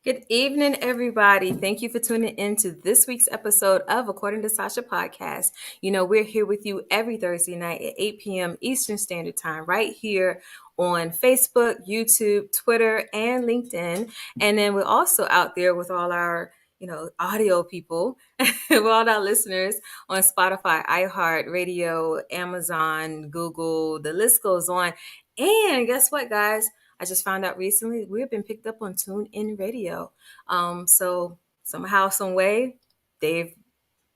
Good evening, everybody. Thank you for tuning in to this week's episode of According to Sacha Podcast. You know, we're here with you every Thursday night at 8 p.m. Eastern Standard Time, right here on Facebook, YouTube, Twitter, and LinkedIn. And then we're also out there with all our audio people, with all our listeners on Spotify, iHeart Radio, Amazon, Google, the list goes on. And guess what, guys? I just found out recently we've been picked up on TuneIn Radio. So somehow, some way, they've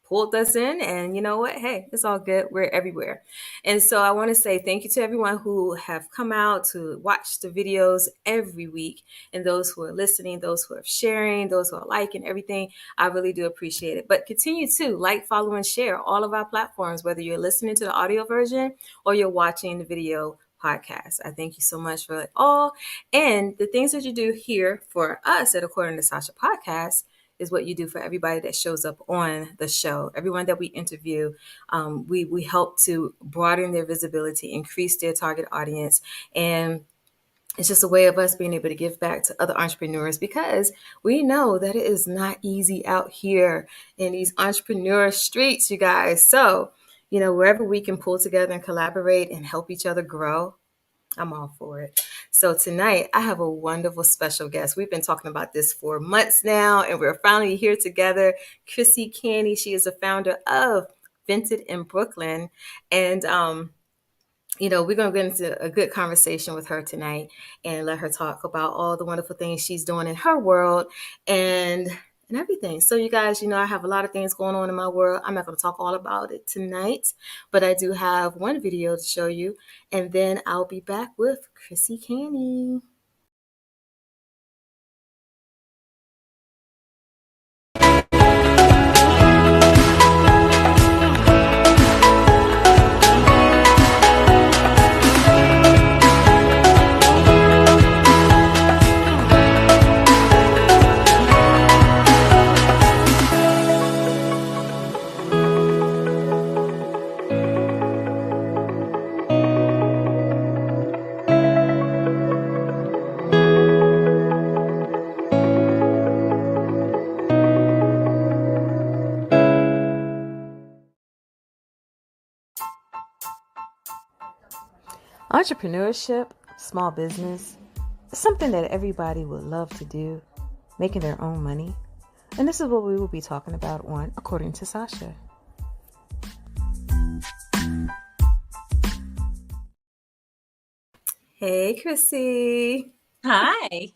pulled us in, and you know what? Hey, it's all good. We're everywhere. And so I want to say thank you to everyone who have come out to watch the videos every week, and those who are listening, those who are sharing, those who are liking everything. I really do appreciate it. But continue to like, follow, and share all of our platforms, whether you're listening to the audio version or you're watching the video podcast. I thank you so much for it all. And the things that you do here for us at According to Sacha Podcast is what you do for everybody that shows up on the show. Everyone that we interview, we help to broaden their visibility, increase their target audience, and it's just a way of us being able to give back to other entrepreneurs, because we know that it is not easy out here in these entrepreneur streets, you guys. So, wherever we can pull together and collaborate and help each other grow, I'm all for it. So tonight I have a wonderful special guest. We've been talking about this for months now, and we're finally here together. Chrisie Canny, she is the founder of Vented in Brooklyn. And we're going to get into a good conversation with her tonight and let her talk about all the wonderful things she's doing in her world and everything. So you guys, I have a lot of things going on in my world. I'm not going to talk all about it tonight, but I do have one video to show you, and then I'll be back with Chrisie Canny. Entrepreneurship, small business, is something that everybody would love to do, making their own money. And this is what we will be talking about on According to Sacha. Hey, Chrisie. Hi.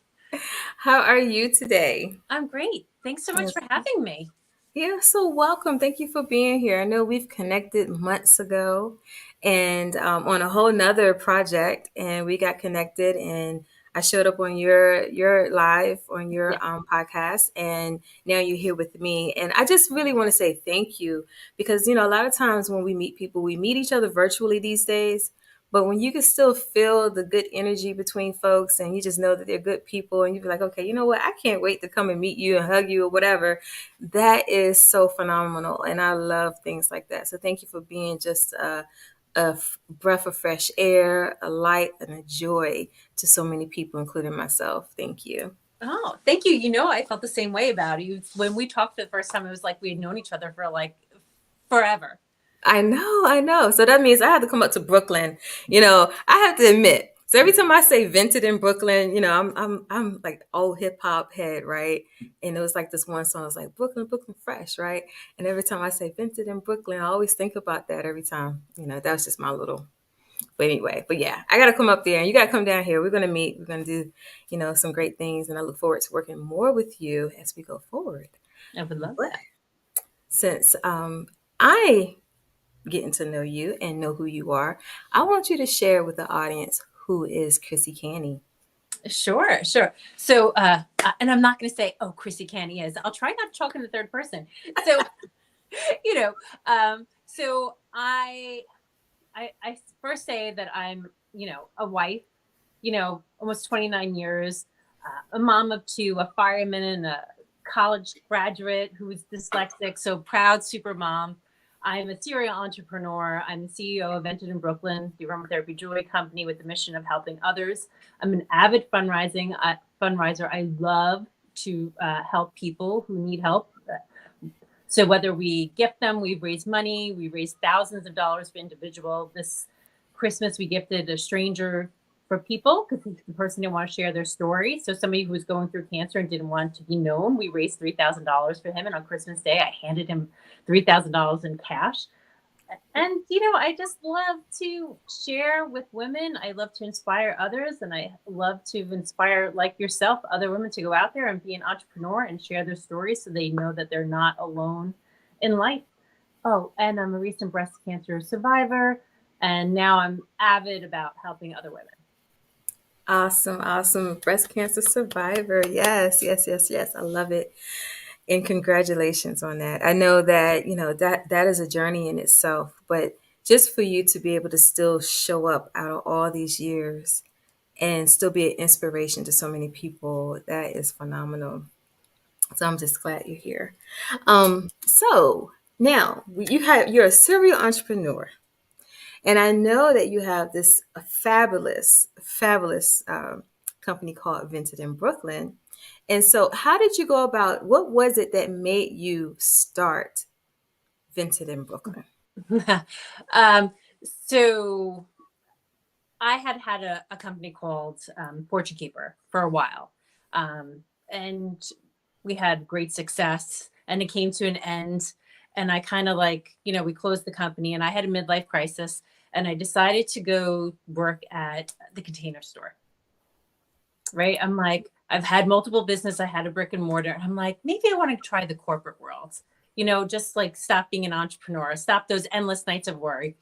How are you today? I'm great. Thanks so much for having me. You're so welcome. Thank you for being here. I know we've connected months ago and on a whole nother project, and we got connected, and I showed up on your live on your podcast, and now you're here with me. And I just really want to say thank you, because, a lot of times when we meet people, we meet each other virtually these days. But when you can still feel the good energy between folks, and you just know that they're good people, and you're like, okay, you know what? I can't wait to come and meet you and hug you or whatever. That is so phenomenal. And I love things like that. So thank you for being just a breath of fresh air, a light, and a joy to so many people, including myself. Thank you. Oh, thank you. I felt the same way about you. When we talked the first time, it was like we had known each other for like forever. I know. So that means I have to come up to Brooklyn. I have to admit. So every time I say Vented in Brooklyn, I'm like old hip hop head, right? And it was like this one song, it's like Brooklyn fresh, right? And every time I say Vented in Brooklyn, I always think about that every time. That was just my little. But anyway, yeah, I got to come up there, and you got to come down here. We're going to meet. We're going to do, some great things, and I look forward to working more with you as we go forward. I would love that. Since I getting to know you and know who you are, I want you to share with the audience who is Chrisie Canny. Sure. So, and I'm not going to say, Chrisie Canny is. I'll try not to talk in the third person. So, so I first say that I'm, a wife, almost 29 years, a mom of two, a fireman and a college graduate who is dyslexic. So proud, super mom. I'm a serial entrepreneur. I'm the CEO of Vented in Brooklyn, the aromatherapy jewelry company with the mission of helping others. I'm an avid fundraiser. I love to help people who need help. So whether we gift them, we raise money, we raise thousands of dollars for individual. This Christmas, we gifted a stranger for people because the person didn't want to share their story. So somebody who was going through cancer and didn't want to be known, we raised $3,000 for him. And on Christmas Day, I handed him $3,000 in cash. And, I just love to share with women. I love to inspire others. And I love to inspire, like yourself, other women to go out there and be an entrepreneur and share their stories so they know that they're not alone in life. Oh, and I'm a recent breast cancer survivor. And now I'm avid about helping other women. Awesome, awesome. Breast cancer survivor. Yes, yes, yes, yes. I love it. And congratulations on that. I know that, that is a journey in itself, but just for you to be able to still show up out of all these years and still be an inspiration to so many people, that is phenomenal. So I'm just glad you're here. So now you're a serial entrepreneur. And I know that you have this fabulous, fabulous company called Vented in Brooklyn. And so, how did you go about? What was it that made you start Vented in Brooklyn? So I had a company called Fortune Keeper for a while. And we had great success, and it came to an end. And I kind of we closed the company, and I had a midlife crisis, and I decided to go work at the Container Store. Right. I'm like, I've had multiple business. I had a brick and mortar. And I'm like, maybe I want to try the corporate world, just like stop being an entrepreneur, stop those endless nights of worry.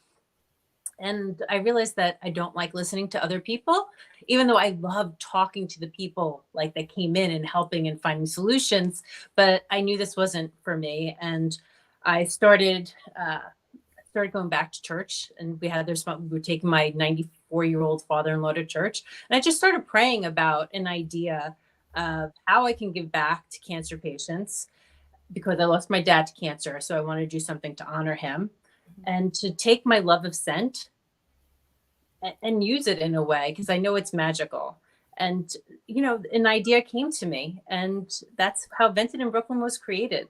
And I realized that I don't like listening to other people, even though I love talking to the people like that came in and helping and finding solutions. But I knew this wasn't for me. And I started going back to church, and we were taking my 94-year-old father-in-law to church. And I just started praying about an idea of how I can give back to cancer patients, because I lost my dad to cancer. So I want to do something to honor him and to take my love of scent and use it in a way, because I know it's magical. And, an idea came to me, and that's how Vented in Brooklyn was created.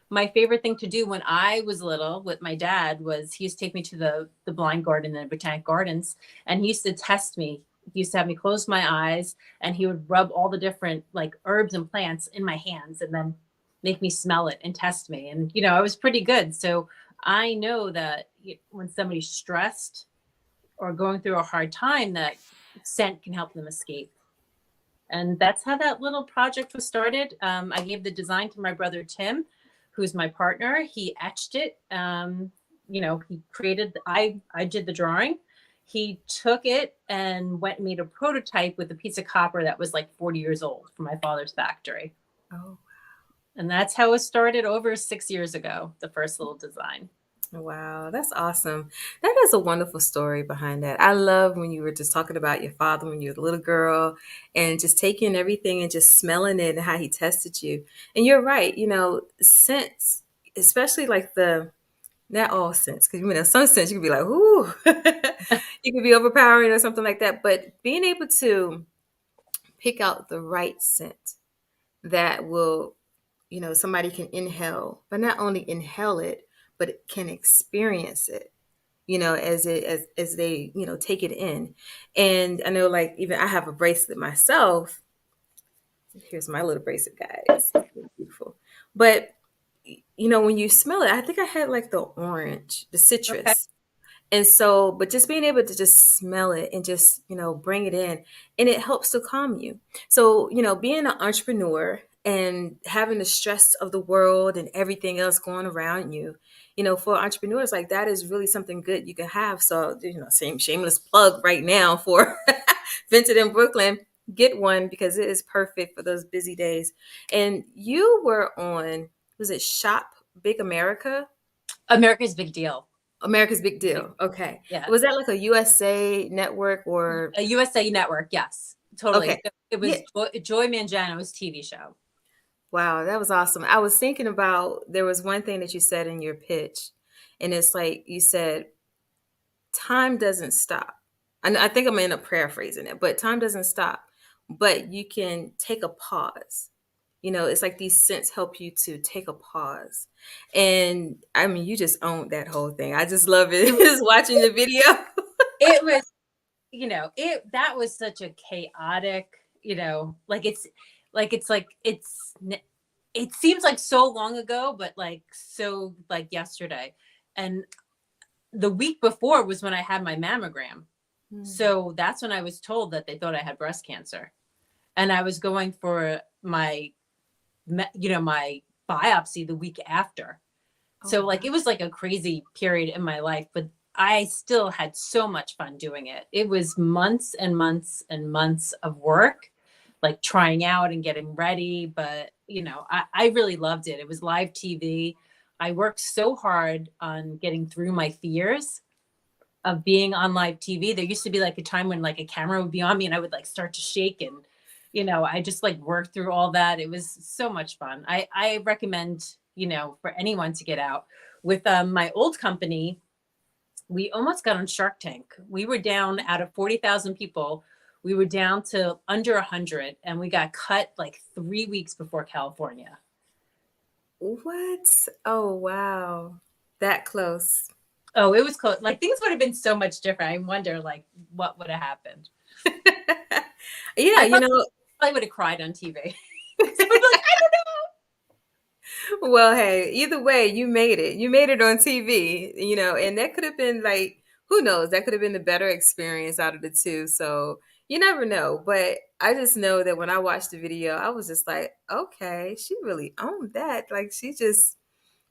My favorite thing to do when I was little with my dad was he used to take me to the blind garden and the botanic gardens, and he used to test me. He used to have me close my eyes, and he would rub all the different like herbs and plants in my hands and then make me smell it and test me. And, I was pretty good. So I know that when somebody's stressed or going through a hard time, that scent can help them escape. And that's how that little project was started. I gave the design to my brother, Tim, who's my partner. He etched it. He created, I did the drawing. He took it and went and made a prototype with a piece of copper that was like 40 years old from my father's factory. Oh, and that's how it started over 6 years ago, the first little design. wow, that's awesome. That is a wonderful story behind that. I love when you were just talking about your father when you were a little girl and just taking everything and just smelling it and how he tested you. And you're right, scents, especially like not all scents, because some scents you could be like, ooh, you could be overpowering or something like that. But being able to pick out the right scent that will, somebody can inhale, but not only inhale it, but it can experience it, as they, take it in. And I know, like, even I have a bracelet myself. Here's my little bracelet, guys. It's beautiful. But, when you smell it, I think I had like the orange, the citrus. Okay. And so, but just being able to just smell it and just, bring it in, and it helps to calm you. So, being an entrepreneur and having the stress of the world and everything else going around you, for entrepreneurs, like that is really something good you can have. So, same shameless plug right now for Vented in Brooklyn. Get one because it is perfect for those busy days. And you were on, was it Shop Big America? America's Big Deal. America's Big Deal. Okay. Yeah. Was that like a USA network or a USA network? Yes, totally. Okay. It was Yeah. Joy Mangano's TV show. Wow, that was awesome. I was thinking about there was one thing that you said in your pitch, and it's like you said, time doesn't stop. And I think I'm in a paraphrasing it, but time doesn't stop. But you can take a pause it's like these scents help you to take a pause. And I mean, you just owned that whole thing. I just love it. It, Just watching the video. it was, that was such a chaotic, it seems like so long ago, but like so like yesterday. And the week before was when I had my mammogram. So that's when I was told that they thought I had breast cancer. And I was going for my biopsy the week after. So Oh, like it was like a crazy period in my life, but I still had so much fun doing it. It was months and months and months of work, like trying out and getting ready. But I really loved it. It was live TV. I worked so hard on getting through my fears of being on live TV. There used to be like a time when like a camera would be on me and I would like start to shake, and I just like worked through all that. It was so much fun. I recommend, for anyone to get out. With my old company, we almost got on Shark Tank. We were down out of 40,000 people. We were down to under 100, and we got cut like 3 weeks before California. what? Oh, wow. That close. Oh, it was close. Like things would have been so much different. I wonder like what would have happened. Yeah, I probably would have cried on TV. I'd be like, well, hey, either way, you made it. You made it on TV, and that could have been like, who knows? That could have been the better experience out of the two. So you never know. But I just know that when I watched the video, I was just like, okay, she really owned that. Like she just,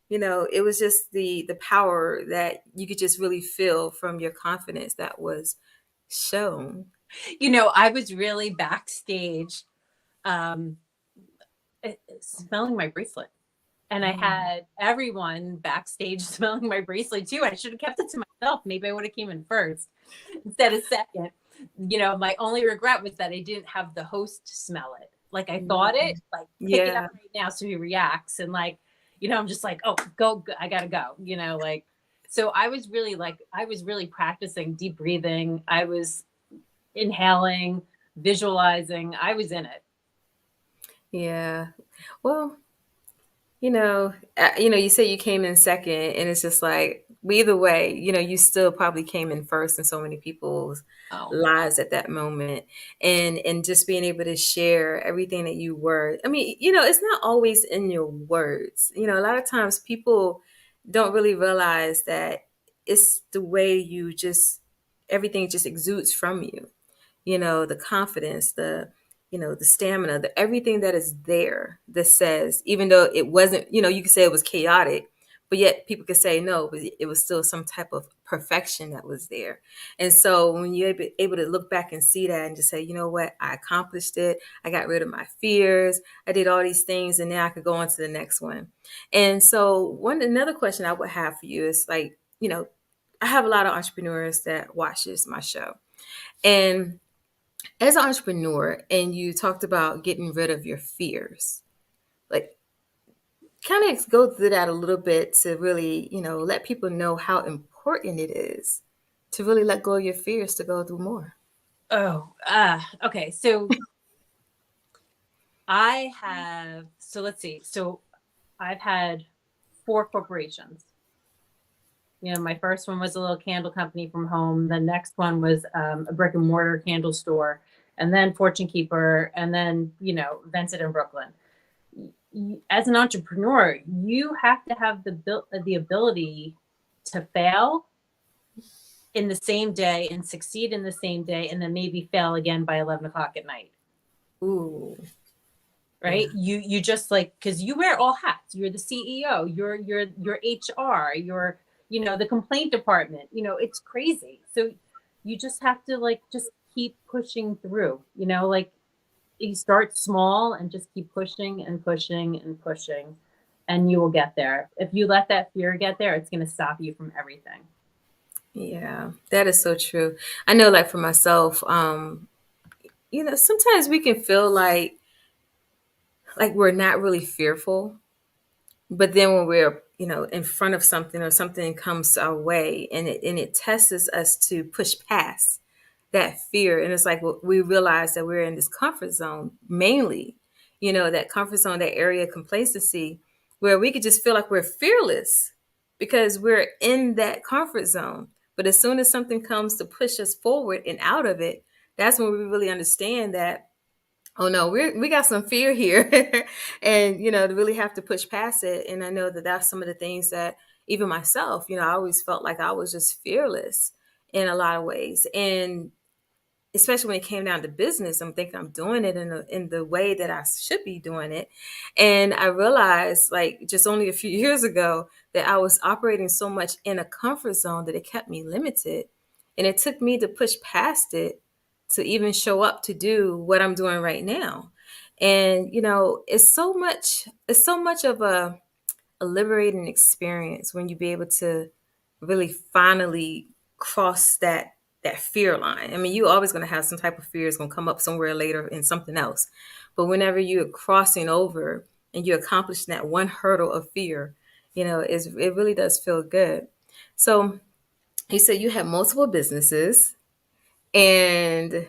it was just the power that you could just really feel from your confidence that was shown. I was really backstage, um, smelling my bracelet. And I had everyone backstage smelling my bracelet too. I should have kept it to myself. Maybe I would have came in first instead of second. My only regret was that I didn't have the host smell it. Like I thought it, like pick it Yeah. up right now so he reacts. And like, I'm just like, oh, go, I gotta go. So I was really practicing deep breathing. I was inhaling, visualizing. I was in it. Yeah. Well, you say you came in second, and it's just like, but either way, you still probably came in first in so many people's Oh, lives at that moment, and just being able to share everything that you were. I mean, it's not always in your words. A lot of times people don't really realize that it's the way you just everything just exudes from you. The confidence, the stamina, the everything that is there that says, even though it wasn't, you could say it was chaotic, but yet people could say no, but it was still some type of perfection that was there. And so when you're able to look back and see that and just say, you know what, I accomplished it. I got rid of my fears. I did all these things, and now I could go on to the next one. And so another question I would have for you is like, I have a lot of entrepreneurs that watches my show. And as an entrepreneur, and you talked about getting rid of your fears, like kind of go through that a little bit to really, let people know how important it is to really let go of your fears to go through more. Okay. So let's see. So I've had 4 corporations. My first one was a little candle company from home. The next one was a brick and mortar candle store, and then Fortune Keeper, and then, Vented in Brooklyn. As an entrepreneur, you have to have the ability to fail in the same day and succeed in the same day, and then maybe fail again by 11 o'clock at night. Ooh. Right. Yeah. You just like, because you wear all hats. You're the CEO, you're HR, you're, the complaint department, it's crazy. So you just have to like, just keep pushing through, like you start small and just keep pushing and pushing and pushing, and you will get there. If you let that fear get there, it's going to stop you from everything. Yeah, that is so true. I know, like for myself, sometimes we can feel like we're not really fearful, but then when we're, in front of something or something comes our way, and it tests us to push past that fear, and it's like, well, we realize that we're in this comfort zone mainly, that comfort zone, that area of complacency, where we could just feel like we're fearless because we're in that comfort zone. But as soon as something comes to push us forward and out of it, that's when we really understand that, oh no, we got some fear here. And to really have to push past it. And I know that that's some of the things that even myself, I always felt like I was just fearless in a lot of ways. And especially when it came down to business, I'm thinking I'm doing it in the way that I should be doing it. And I realized, like, just only a few years ago, that I was operating so much in a comfort zone that it kept me limited. And it took me to push past it to even show up to do what I'm doing right now. And it's so much of a liberating experience when you be able to really finally cross that fear line. I mean, you always going to have some type of fear is going to come up somewhere later in something else. But whenever you're crossing over and you're accomplishing that one hurdle of fear, it really does feel good. So you said you have multiple businesses, and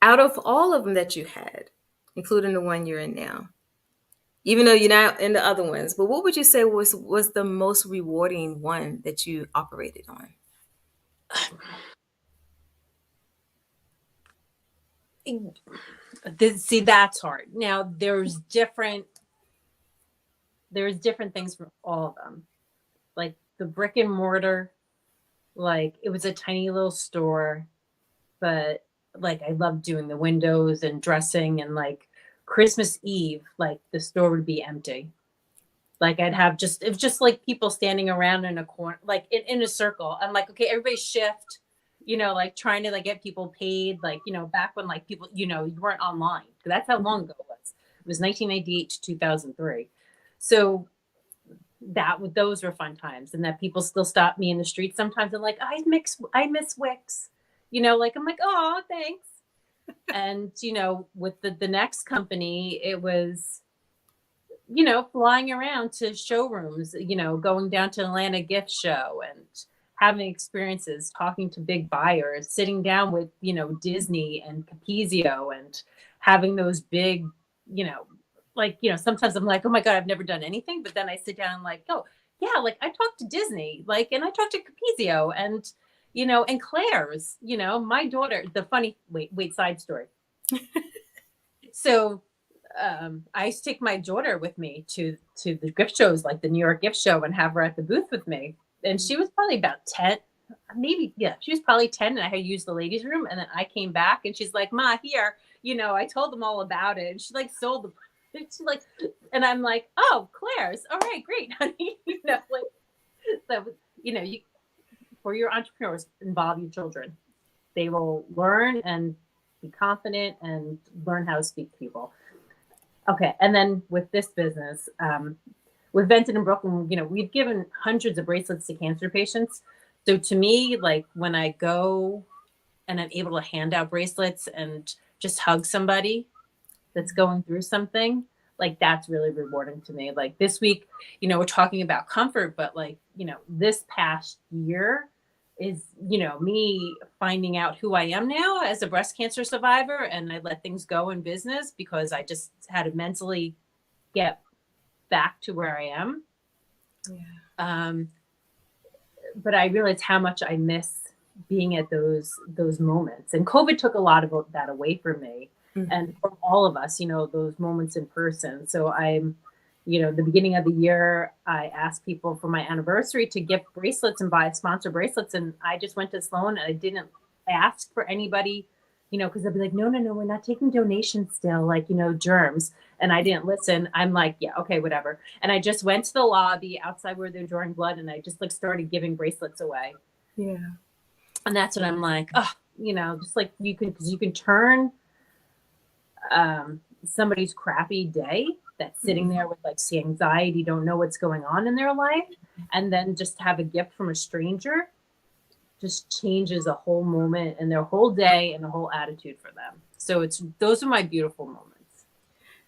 out of all of them that you had, including the one you're in now, even though you're not in the other ones, but what would you say was the most rewarding one that you operated on? See, that's hard. Now there's different things for all of them. Like the brick and mortar, like it was a tiny little store, but like I loved doing the windows and dressing, and like Christmas Eve, like the store would be empty. Like I'd have it was just like people standing around in a corner, like in a circle. I'm like, okay, everybody shift, like trying to like get people paid, like, back when like people, you weren't online. That's how long ago it was. It was 1998 to 2003. So those were fun times, and that people still stop me in the street sometimes and like, I miss Wix, like I'm like, oh, thanks. And with the next company, it was flying around to showrooms, going down to Atlanta gift show and having experiences, talking to big buyers, sitting down with Disney and Capezio, and having those big, like, sometimes I'm like, oh my God, I've never done anything. But then I sit down and like, oh yeah, like I talked to Disney, like, and I talked to Capezio and, and Claire's, my daughter, the funny, wait, side story. So I used to take my daughter with me to the gift shows, like the New York gift show, and have her at the booth with me. And she was probably about 10, maybe, yeah, she was probably 10, and I had used the ladies' room. And then I came back and she's like, Ma, here, I told them all about it. And she like sold the she like, and I'm like, oh, Claire's, all right, great, honey. Like, so, you, for your entrepreneurs, involve your children. They will learn and be confident and learn how to speak to people. Okay, and then with this business, with Vented in Brooklyn, we've given hundreds of bracelets to cancer patients. So to me, like when I go and I'm able to hand out bracelets and just hug somebody that's going through something, like that's really rewarding to me. Like this week, we're talking about comfort, but like, this past year is, me finding out who I am now as a breast cancer survivor. And I let things go in business because I just had to mentally get back to where I am. Yeah. But I realized how much I miss being at those moments. And COVID took a lot of that away from me. Mm-hmm. And from all of us, those moments in person. So I'm, the beginning of the year, I asked people for my anniversary to gift bracelets and buy sponsor bracelets. And I just went to Sloan and I didn't ask for anybody, because they'll be like, no, we're not taking donations still, like, germs. And I didn't listen. I'm like, yeah, okay, whatever. And I just went to the lobby outside where they're drawing blood. And I just like started giving bracelets away. Yeah. And that's what I'm like, oh, just like you can turn somebody's crappy day that's sitting there with like anxiety, don't know what's going on in their life, and then just have a gift from a stranger just changes a whole moment and their whole day and the whole attitude for them. So those are my beautiful moments.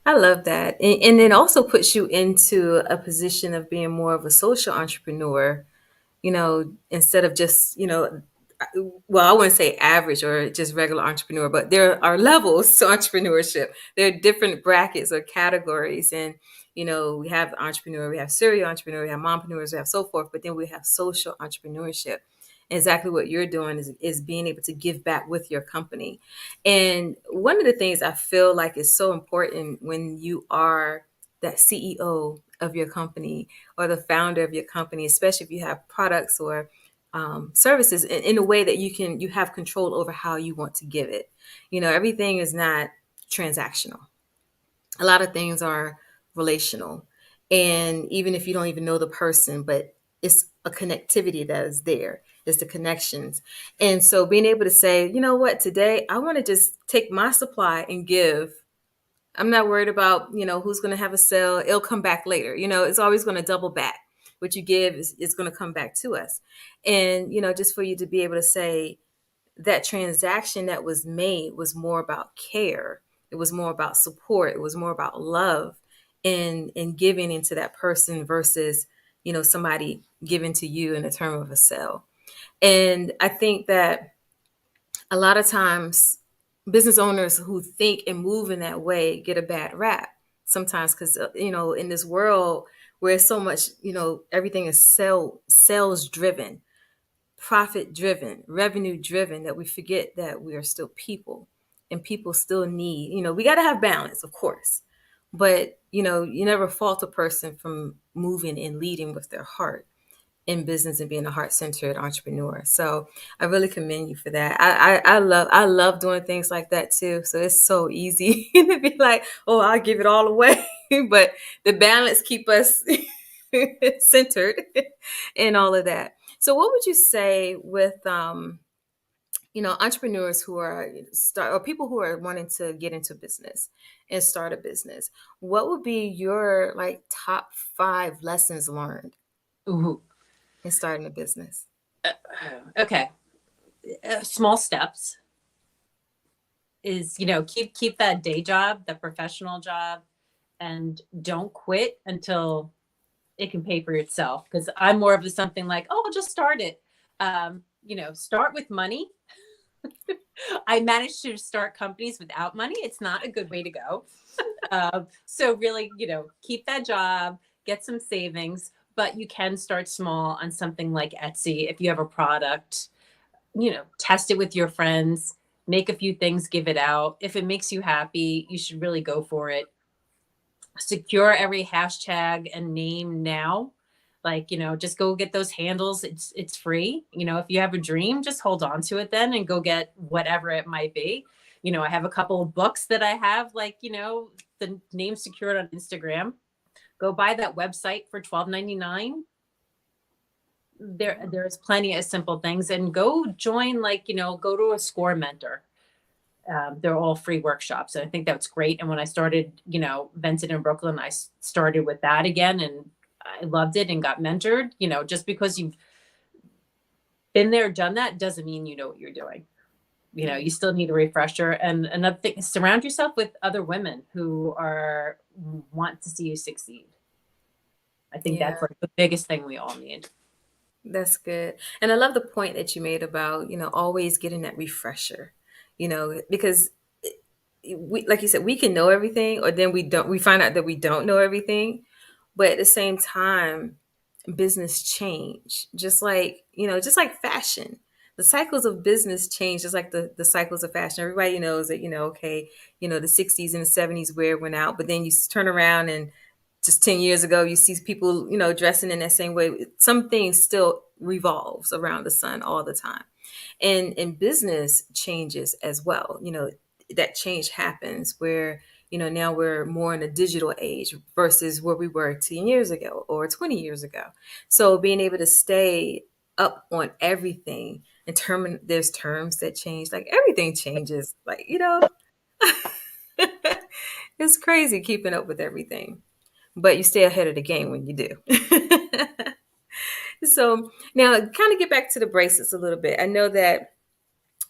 I love that. And it also puts you into a position of being more of a social entrepreneur, instead of just, well, I wouldn't say average or just regular entrepreneur, but there are levels to entrepreneurship. There are different brackets or categories. And, we have entrepreneur, we have serial entrepreneur, we have mompreneurs, we have so forth, but then we have social entrepreneurship. Exactly what you're doing is being able to give back with your company. And one of the things I feel like is so important when you are that CEO of your company or the founder of your company, especially if you have products or services in a way that you have control over how you want to give it. Everything is not transactional. A lot of things are relational, and even if you don't even know the person, but it's a connectivity that is there. It's the connections. And so being able to say, you know what, today I want to just take my supply and give. I'm not worried about, who's going to have a sale. It'll come back later. It's always going to double back. What you give is going to come back to us. And, just for you to be able to say that transaction that was made was more about care. It was more about support. It was more about love and giving into that person versus, somebody giving to you in the term of a sale. And I think that a lot of times business owners who think and move in that way get a bad rap sometimes because in this world where so much everything is sales driven, profit driven, revenue driven, that we forget that we are still people, and people still need, we got to have balance, of course, but you never fault a person from moving and leading with their heart in business and being a heart-centered entrepreneur. So I really commend you for that. I love doing things like that too. So it's so easy to be like, oh, I'll give it all away. But the balance keep us centered and all of that. So what would you say with entrepreneurs who are start or people who are wanting to get into business and start a business? What would be your like top 5 lessons learned Ooh. in starting a business? Okay. Small steps is, keep that day job, the professional job, and don't quit until it can pay for itself. Because I'm more of a something like, oh, I'll just start it. Start with money. I managed to start companies without money. It's not a good way to go. So really, keep that job, get some savings, but you can start small on something like Etsy. If you have a product, test it with your friends, make a few things, give it out. If it makes you happy, you should really go for it. Secure every hashtag and name now. Like, just go get those handles. It's free. If you have a dream, just hold on to it then and go get whatever it might be. I have a couple of books that I have, like, the name secured on Instagram. Go buy that website for $12.99. There's plenty of simple things, and go join, like, go to a score mentor. They're all free workshops. And I think that's great. And when I started, Vented in Brooklyn, I started with that again, and I loved it and got mentored. Just because you've been there, done that, doesn't mean you know what you're doing. You still need a refresher. And another thing is surround yourself with other women who want to see you succeed. I think that's like the biggest thing we all need. That's good. And I love the point that you made about, always getting that refresher, because we, like you said, we can know everything, or then we find out that we don't know everything. But at the same time, business change, just like fashion. The cycles of business change, just like the cycles of fashion. Everybody knows that, okay, the 60s and the 70s wear went out, but then you turn around and just 10 years ago, you see people, dressing in that same way. Some things still revolves around the sun all the time. And business changes as well. That change happens where, now we're more in a digital age versus where we were 10 years ago or 20 years ago. So being able to stay up on everything there's terms that change, like everything changes, like, it's crazy keeping up with everything, but you stay ahead of the game when you do. So now kind of get back to the bracelets a little bit. I know that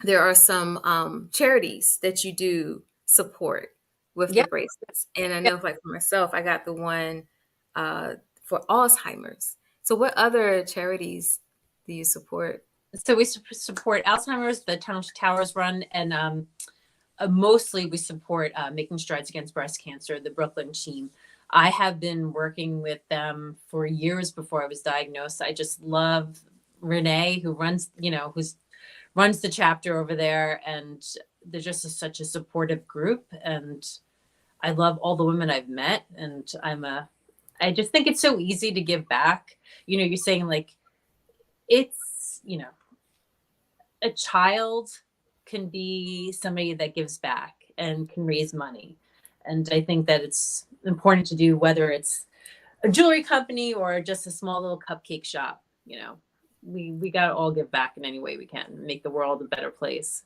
there are some charities that you do support with the Yeah. bracelets. And I know, like for myself, I got the one for Alzheimer's. So what other charities do you support? So we support Alzheimer's, the Towers Run, and mostly we support Making Strides Against Breast Cancer, the Brooklyn team. I have been working with them for years before I was diagnosed. I just love Renee, who runs, who's runs the chapter over there, and they're just such a supportive group. And I love all the women I've met, and I just think it's so easy to give back. You're saying like it's, a child can be somebody that gives back and can raise money. And I think that it's important to do, whether it's a jewelry company or just a small little cupcake shop. We got to all give back in any way we can, make the world a better place.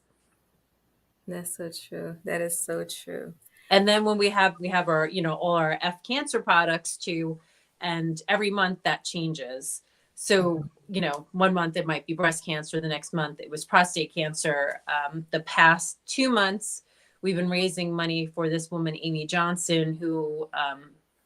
That's so true. That is so true. And then when we have our, all our FUNdrising products too, and every month that changes. So, 1 month it might be breast cancer, the next month it was prostate cancer. The past 2 months, we've been raising money for this woman, Amy Johnson, who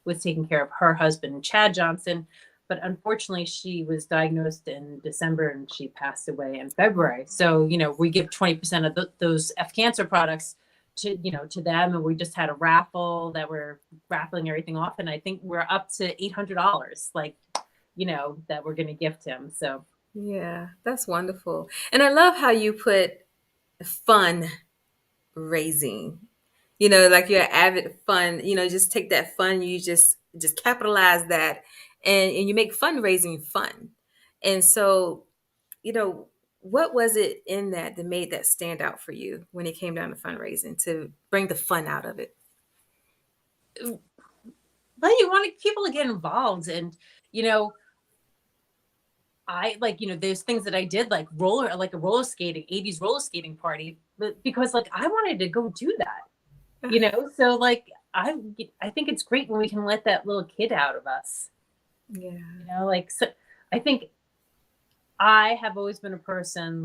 was taking care of her husband, Chad Johnson. But unfortunately, she was diagnosed in December and she passed away in February. So, we give 20% of those FUNdrising products to them, and we just had a raffle that we're raffling everything off, and I think we're up to $800 that we're going to gift him. So yeah, that's wonderful. And I love how you put fun raising, like you're avid fun, just take that fun, you just capitalize that, and you make fundraising fun. And so, what was it in that made that stand out for you when it came down to fundraising to bring the fun out of it? But you want people to get involved, and I there's things that I did like a roller skating 80s roller skating party, but because I wanted to go do that, so I think it's great when we can let that little kid out of us. Yeah. So I think I have always been a person,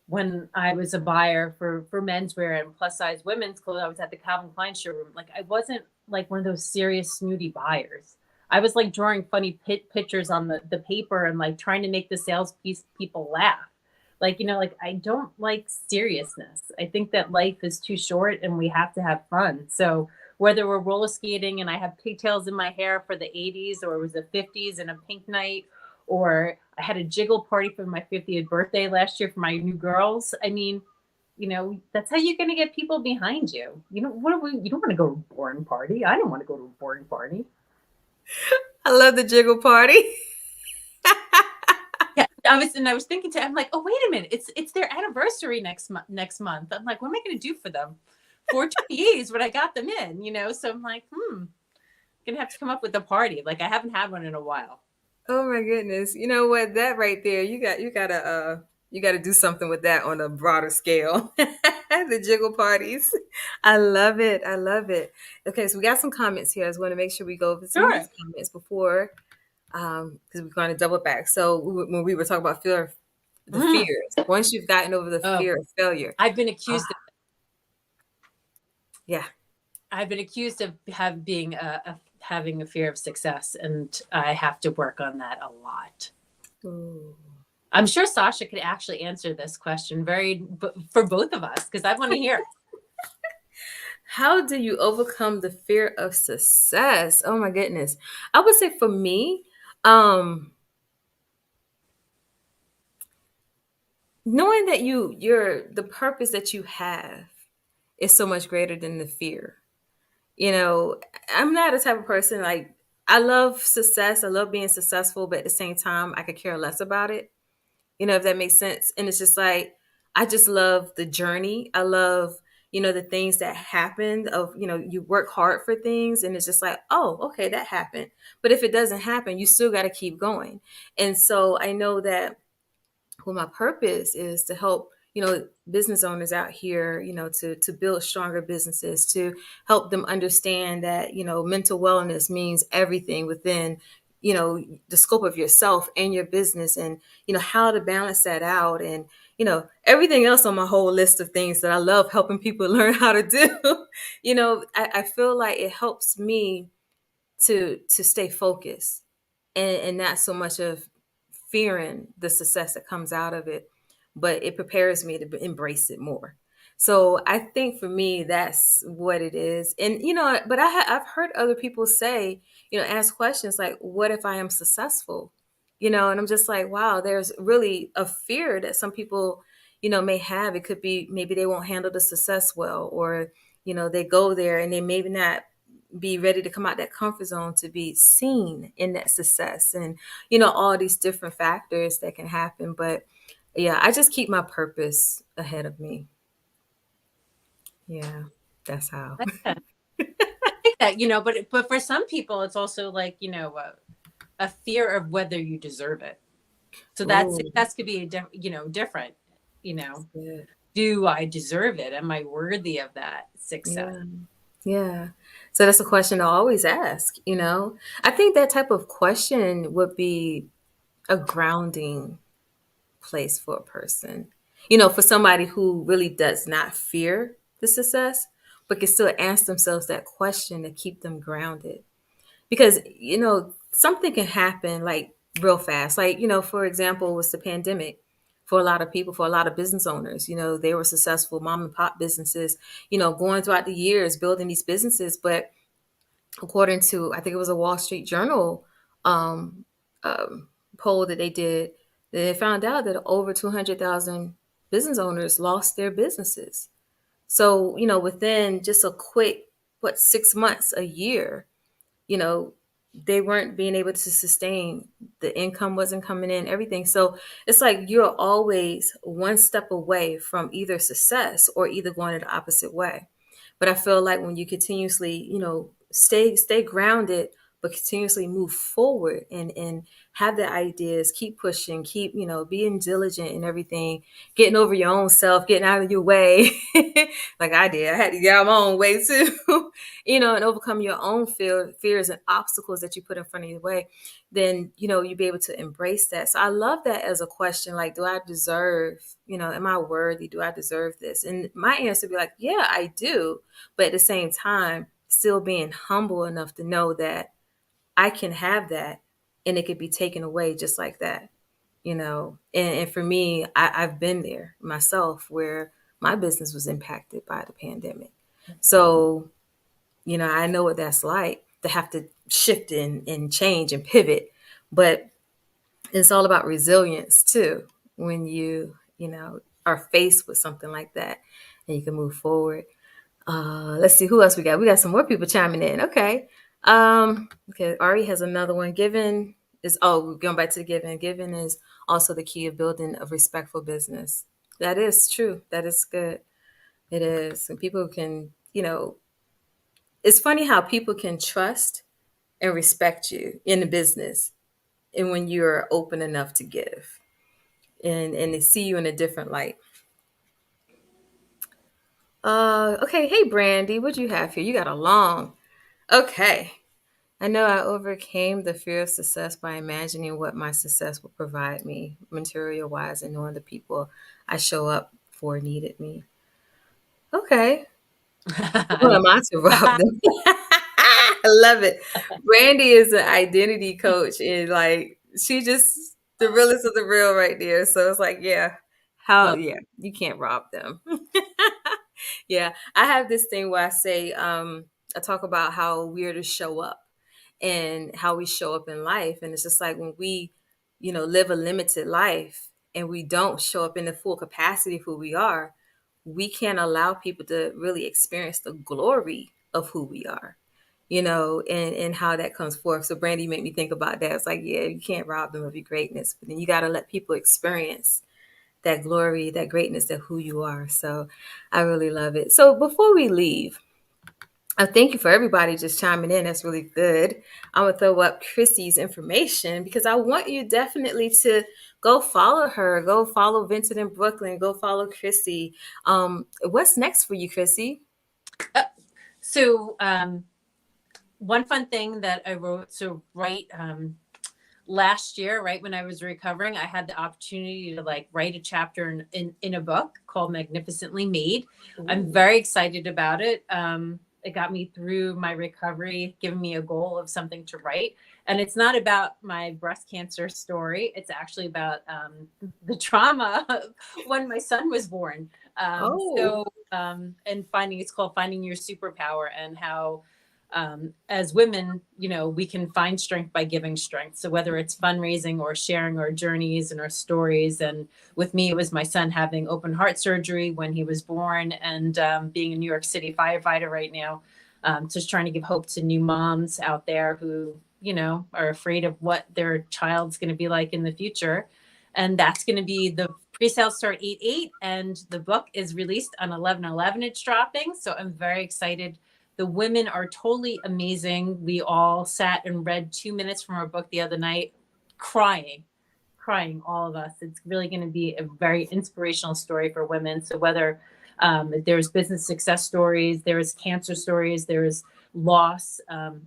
when I was a buyer for menswear and plus size women's clothes, I was at the Calvin Klein showroom. I wasn't one of those serious snooty buyers. I was drawing funny pictures on the paper and trying to make the sales people laugh. I don't like seriousness. I think that life is too short and we have to have fun. So whether we're roller skating and I have pigtails in my hair for the 80s, or it was the 50s and a pink night, or I had a jiggle party for my 50th birthday last year for my new girls. I mean, that's how you're going to get people behind you. You don't want to go to a boring party. I don't want to go to a boring party. I love the jiggle party. Yeah, I was thinking I'm like, oh, wait a minute. It's their anniversary next month. I'm like, what am I going to do for them? 428 is what I got them in, So I'm like, gonna have to come up with a party. I haven't had one in a while. Oh my goodness. You know what? That right there, you gotta do something with that on a broader scale. The jiggle parties. I love it. I love it. Okay, so we got some comments here. I just want to make sure we go over some of these comments before, because we're going to double back. So when we were talking about fears, once you've gotten over the fear of failure. I've been accused of Yeah. I've been accused of having a fear of success, and I have to work on that a lot. Ooh. I'm sure Sacha could actually answer this question for both of us, because I want to hear. How do you overcome the fear of success? Oh my goodness. I would say for me, knowing that the purpose that you have is so much greater than the fear. I'm not a type of person I love success. I love being successful, but at the same time, I could care less about it. If that makes sense. And it's just I just love the journey. I love, the things that happened you work hard for things and it's just oh, okay, that happened. But if it doesn't happen, you still got to keep going. And so I know that my purpose is to help, business owners out here, to build stronger businesses, to help them understand that, mental wellness means everything within, the scope of yourself and your business, and, how to balance that out, and, everything else on my whole list of things that I love helping people learn how to do. I feel like it helps me to stay focused and not so much of fearing the success that comes out of it, but it prepares me to embrace it more. So I think for me, that's what it is. And, but I've heard other people say, ask questions like, what if I am successful? And I'm just like, wow, there's really a fear that some people, may have. It could be maybe they won't handle the success well, or, they go there and they maybe not be ready to come out that comfort zone to be seen in that success, and, all these different factors that can happen. But yeah, I just keep my purpose ahead of me. Yeah, that's how. I think that, but for some people, it's also like, a fear of whether you deserve it. So that's could be different. Good. Do I deserve it? Am I worthy of that success? Yeah. So that's a question I always ask. I think that type of question would be a grounding place for a person. For somebody who really does not fear the success, but can still ask themselves that question to keep them grounded. Because, something can happen like real fast. Like, for example, was the pandemic for a lot of people, for a lot of business owners. They were successful mom and pop businesses, going throughout the years, building these businesses. But according to, I think it was a Wall Street Journal um, poll that they did, they found out that over 200,000 business owners lost their businesses. So, within just a quick, 6 months, a year, you know, they weren't being able to sustain. The income wasn't coming in, everything. So it's like you're always one step away from either success or either going the opposite way. But I feel like when you continuously, stay grounded, but continuously move forward and have the ideas, keep pushing, keep, being diligent and everything, getting over your own self, getting out of your way. Like I did. I had to get out of my own way too, and overcome your own fears and obstacles that you put in front of your way, then, you'll be able to embrace that. So I love that as a question, like, do I deserve, am I worthy? Do I deserve this? And my answer would be like, yeah, I do. But at the same time, still being humble enough to know that I can have that and it could be taken away just like that, and for me, I've been there myself where my business was impacted by the pandemic. So, I know what that's like to have to shift and change and pivot, but it's all about resilience too. When are faced with something like that and you can move forward. Let's see who else we got. We got some more people chiming in. Okay. Okay. Ari has another one. We're going back to the giving. Giving is also the key of building a respectful business. That is true. That is good. It is. And people can, it's funny how people can trust and respect you in the business and when you're open enough to give and they see you in a different light. Okay. Hey, Brandy, what do you have here? You got a long. Okay. I know I overcame the fear of success by imagining what my success would provide me, material wise, and knowing the people I show up for needed me. Okay. Who am I to rob them? I love it. Brandy is an identity coach, and like she just the realest of the real right there. So it's like, yeah, you can't rob them. Yeah, I have this thing where I say, I talk about how we're to show up and how we show up in life. And it's just like when we, live a limited life and we don't show up in the full capacity of who we are, we can't allow people to really experience the glory of who we are, and how that comes forth. So Brandy made me think about that. It's like, yeah, you can't rob them of your greatness, but then you got to let people experience that glory, that greatness of who you are. So I really love it. So before we leave, I thank you for everybody just chiming in. That's really good. I'm going to throw up Chrissy's information because I want you definitely to go follow her. Go follow Vented in Brooklyn. Go follow Chrissie. What's next for you, Chrissie? So one fun thing that I wrote, last year, right when I was recovering, I had the opportunity to write a chapter in a book called Magnificently Made. Ooh. I'm very excited about it. It got me through my recovery, giving me a goal of something to write. And it's not about my breast cancer story. It's actually about the trauma of when my son was born. Oh. And it's called Finding Your Superpower, and how as women, we can find strength by giving strength. So whether it's fundraising or sharing our journeys and our stories. And with me, it was my son having open heart surgery when he was born, and being a New York City firefighter right now, just trying to give hope to new moms out there who, are afraid of what their child's going to be like in the future. And that's going to be the pre-sales start 8/8, and the book is released on 11/11. It's dropping. So I'm very excited. The women are totally amazing. We all sat and read 2 minutes from our book the other night, crying, all of us. It's really going to be a very inspirational story for women. So whether there's business success stories, there's cancer stories, there's loss,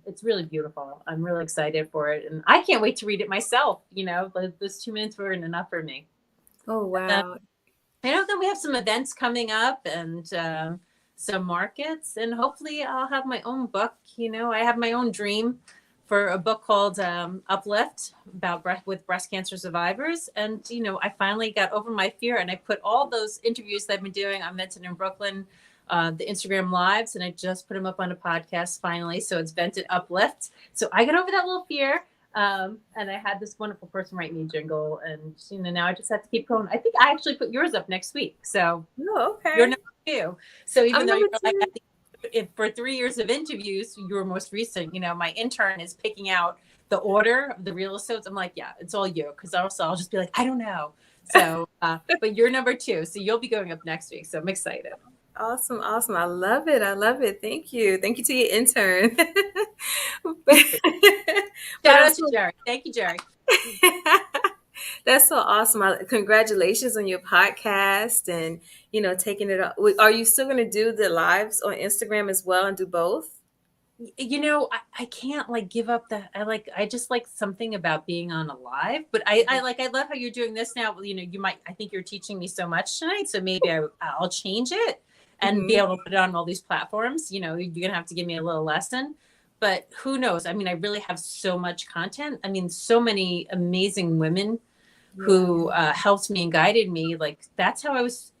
it's really beautiful. I'm really excited for it. And I can't wait to read it myself. Those 2 minutes weren't enough for me. Oh, wow. I know that we have some events coming up, and some markets, and hopefully I'll have my own book. I have my own dream for a book called Uplift, about breast cancer survivors. And, I finally got over my fear, and I put all those interviews that I've been doing on Vented in Brooklyn, the Instagram lives, and I just put them up on a podcast finally. So it's Vented Uplift. So I got over that little fear. And I had this wonderful person write me a jingle, and now I just have to keep going. I think I actually put yours up next week. So okay. You're number 2. So even though you're like, for 3 years of interviews, your most recent, my intern is picking out the order of the real estates. I'm like, yeah, it's all you. Because also I'll just be like, I don't know. So, but you're number 2. So you'll be going up next week. So I'm excited. Awesome. I love it. Thank you to your intern. Shout out to Jerry. Thank you, Jerry. That's so awesome. Congratulations on your podcast, and taking it up. Are you still going to do the lives on Instagram as well and do both? I can't give up I just like something about being on a live, but I love how you're doing this now. I think you're teaching me so much tonight, so maybe I'll change it and be able to put it on all these platforms. You're going to have to give me a little lesson, but who knows? I really have so much content. So many amazing women who helped me and guided me. That's how I was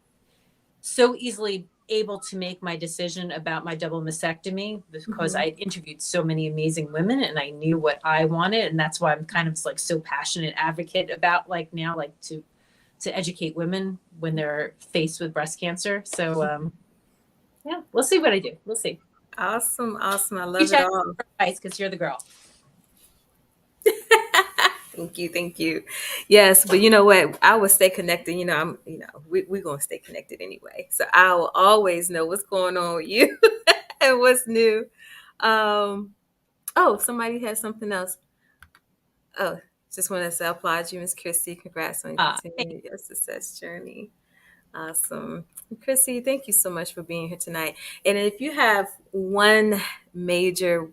so easily able to make my decision about my double mastectomy, because I interviewed so many amazing women and I knew what I wanted. And that's why I'm kind of so passionate advocate about now to educate women when they're faced with breast cancer. So yeah, we'll see what I do. We'll see. Awesome. I love it all. Because you're the girl. Thank you. Yes, but you know what? I will stay connected. We're gonna stay connected anyway. So I will always know what's going on with you and what's new. Somebody has something else. Oh, just want to say, applaud you, Miss Christie. Congrats on continuing your success journey. Awesome. Chrissie, thank you so much for being here tonight. And if you have one major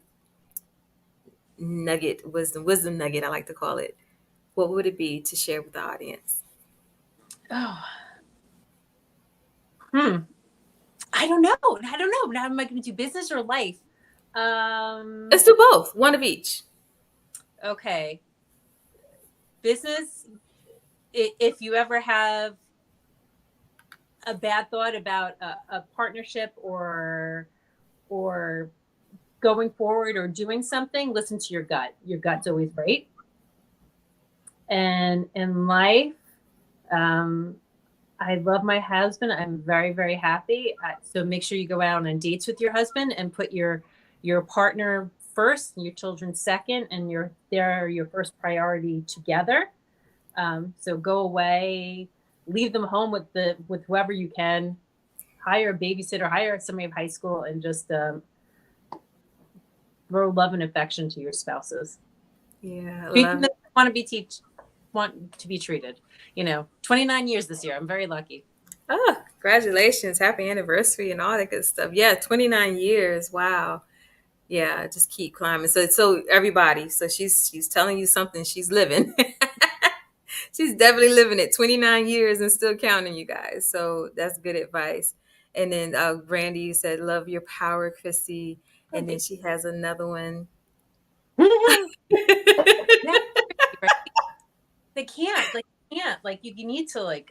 nugget, wisdom nugget, I like to call it, what would it be to share with the audience? I don't know. Now, am I going to do business or life? Let's do both. One of each. Okay. Business. If you ever have a bad thought about a partnership or going forward or doing something, listen to your gut. Your gut's always right. And in life, I love my husband. I'm very, very happy. So make sure you go out on dates with your husband and put your partner first, your children second, and they're your first priority together. So go away, leave them home with whoever you can, hire a babysitter, hire somebody of high school, and just throw love and affection to your spouses. Yeah, want to be treated. 29 years this year. I'm very lucky. Oh, congratulations. Happy anniversary and all that good stuff. Yeah, 29 years. Wow. Yeah, just keep climbing. So everybody, so she's telling you something she's living. She's definitely living it. 29 years and still counting, you guys. So that's good advice. And then Brandy said, "Love your power, Chrissy." And then she has another one. Yeah, right? They can't. Like you need to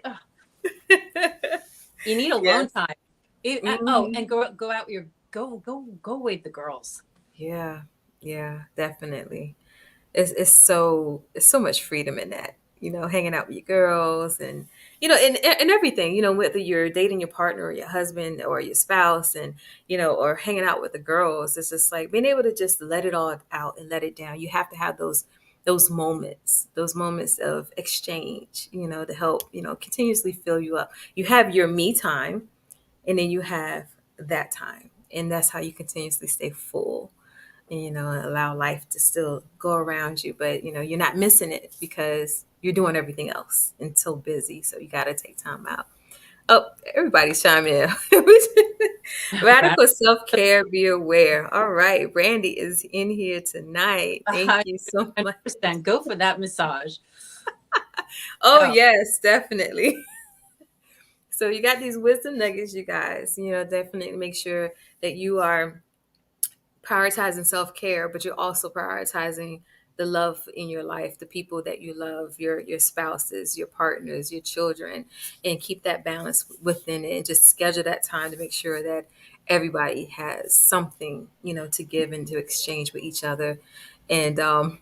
you need alone Yes. time. Mhm. And go out your go with the girls. Yeah. Yeah, definitely. It's so much freedom in that, hanging out with your girls and and everything, whether you're dating your partner or your husband or your spouse and or hanging out with the girls. It's just like being able to just let it all out and let it down. You have to have those moments of exchange, to help continuously fill you up. You have your me time, and then you have that time, and that's how you continuously stay full, and allow life to still go around you, but you're not missing it because you're doing everything else and so busy, so you got to take time out. Oh, everybody's chiming in. Radical self-care, be aware. All right, Brandy is in here tonight. Thank you so much. 100%. Go for that massage. Oh Oh, yes, definitely. So you got these wisdom nuggets, you guys. Definitely make sure that you are prioritizing self-care, but you're also prioritizing the love in your life, the people that you love, your spouses, your partners, your children, and keep that balance within it, and just schedule that time to make sure that everybody has something, to give and to exchange with each other. And no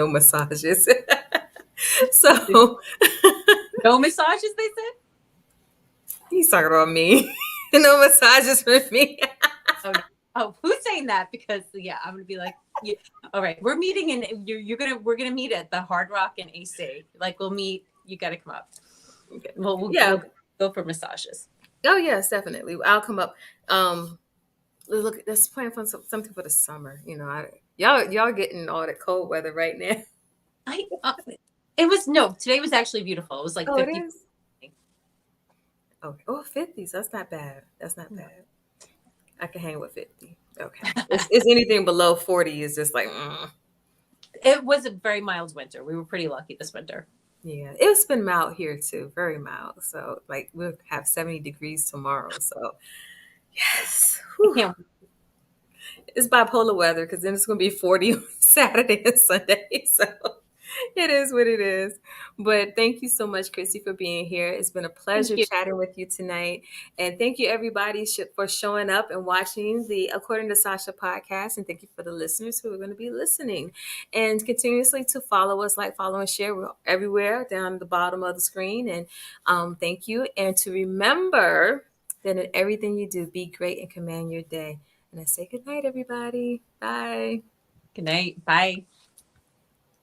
massages. So no massages, they said? he's talking about me. No massages for me. Oh, no. Oh, who's saying that? Because yeah, I'm gonna be like, yeah. All right, we're meeting and we're gonna meet at the Hard Rock in AC. Like we'll meet. You got to come up. Okay. Yeah. We'll go for massages. Oh yes, definitely. I'll come up. Look, let's plan for something for the summer. Y'all getting all the cold weather right now. I it was no. Today was actually beautiful. It was like Oh, it 50. is. Okay. Oh, 50s. That's not bad. That's not bad. I can hang with 50. Okay. It's anything below 40 is just like, It was a very mild winter. We were pretty lucky this winter. yeah. It's been mild here too, very mild. So like we'll have 70 degrees tomorrow. So yes. I Whew. can't. It's bipolar weather because then it's going to be 40 on Saturday and Sunday. So it is what it is. But thank you so much, Chrissy, for being here. It's been a Thank pleasure you. chatting with you tonight. And thank you, everybody, for showing up and watching the According to Sacha podcast. And thank you for the listeners who are going to be listening. And continuously to follow us, like, follow, and share. We're everywhere down at the bottom of the screen. And thank you. And to remember that in everything you do, be great and command your day. And I say good night, everybody. Bye. Good night. Bye.